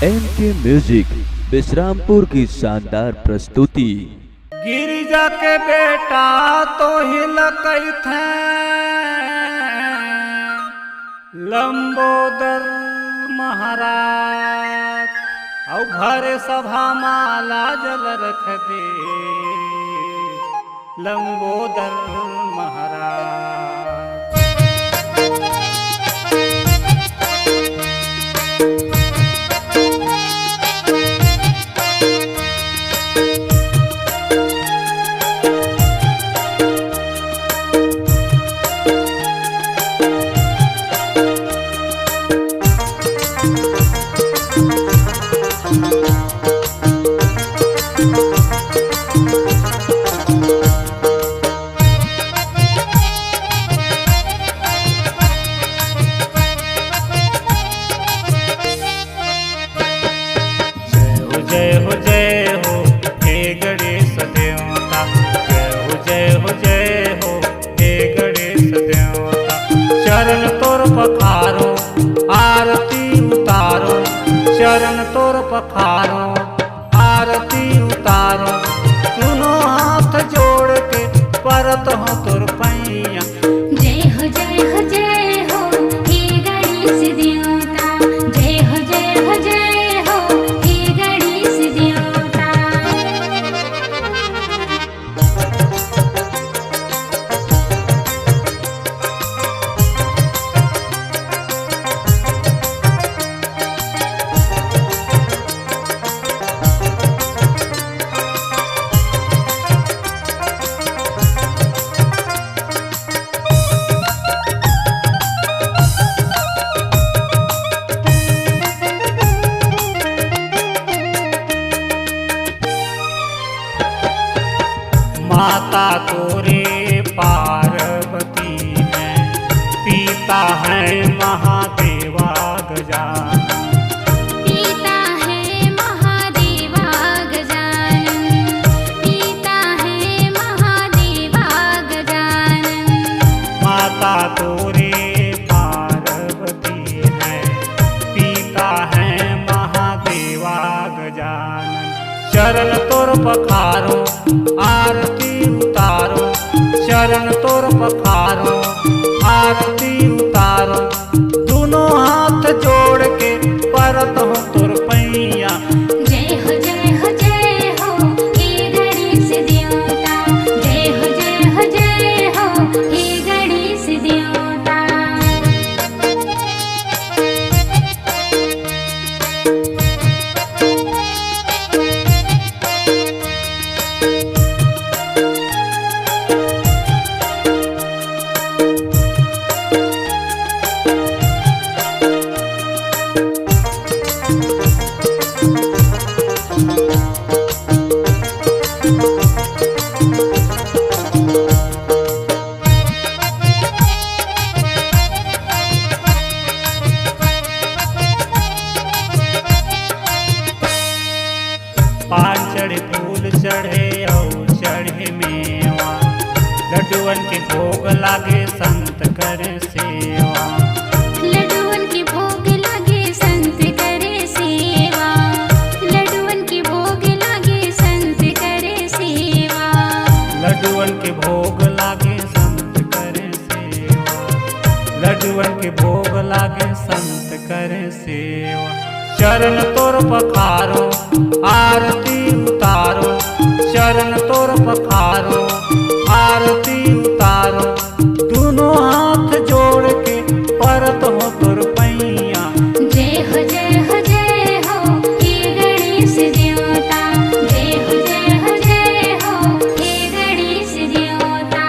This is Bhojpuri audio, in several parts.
एमके म्यूजिक विश्रामपुर की शानदार प्रस्तुति। गिरिजा के बेटा तो हिलकई थे लंबोदर महाराज और घरे सभा माला जल रख दे लंबोदर महाराज। जय हो हे गणेश देवता, जय हो हे गणेश देवता। चरण तोर पखारो आरती उतारो, चरण तोर पखारो आरती उतारो। दोनों हाथ जोड़ के परत हो तोर पैया। जय हो हे गणेश देवता, जय हो हे गणेश देवता। माता तोरे पार्वती है, पिता है महादेवा गजानन। पिता है महादेवा गजानन, पिता है महादेवा गजानन। माता तोरे पार्वती है, पिता है महादेवा गजानन। चरण तोर पखारो आरती उतारो, चरण तोर पखारो आरती उतारो। दोनों हाथ जोड़ के परत हो तोर पैया। जय हो हे गणेश देवता, जय हो हे गणेश देवता। पान चढ़े फूल चढ़े और चढ़े मेवा, लड्डुअन के भोग लागे संत करे सेवा। लड्डुअन के भोग लागे संत करे सेवा, लड्डुअन के भोग लागे संत करे सेवा। लड्डुअन के भोग लागे संत करे सेवा, लड्डुअन के भोग लागे संत करे सेवा। चरण तोर पखारो आरती उतारो, चरण तोर पखारो आरती उतारो। दोनों हाथ जोड़ के परत हो तोर पैया। जय हो हे गणेश देवता, जय हो हे गणेश देवता।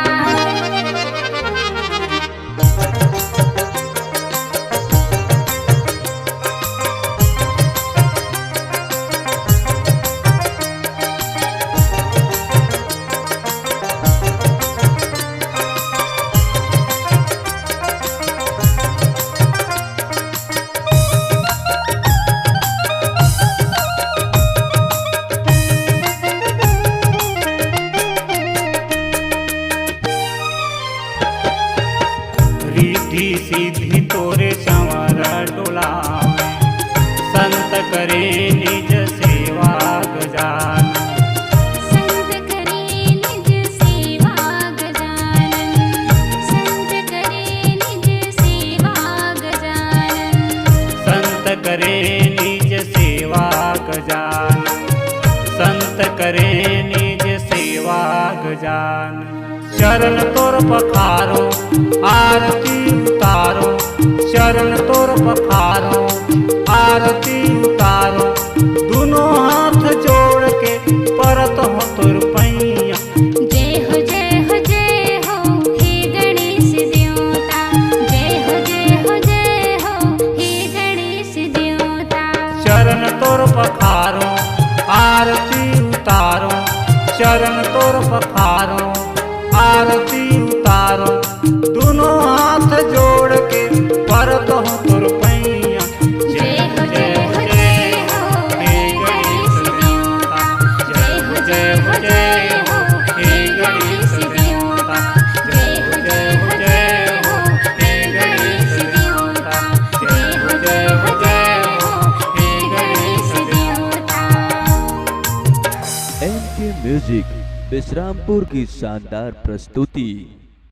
रिद्धि सिद्धि तोरे संवर डोलावे, संत करे चरण तोर पखारो आरती उतारो, चरण तोर पखारो आरती उतारो, दोनों हाथ जोड़ के परत हो तोर पैया। जय हो जय हो जय हो हे गणेश देवता, जय हो जय हो जय हो हे गणेश देवता। चरण तोर पखारो आरती उतारो, चरण तोर पखारो आरती उतारो, दोनों हाथ जोड़ के परत हो तोर पैया। जय हो जय हो जय हो हे गणेश देवता, जय हो जय हो जय हो हे गणेश देवता, जय हो जय हो जय हो हे गणेश देवता, जय हो जय हो जय हो हे गणेश देवता। एनके म्यूजिक विश्रामपुर की शानदार प्रस्तुति।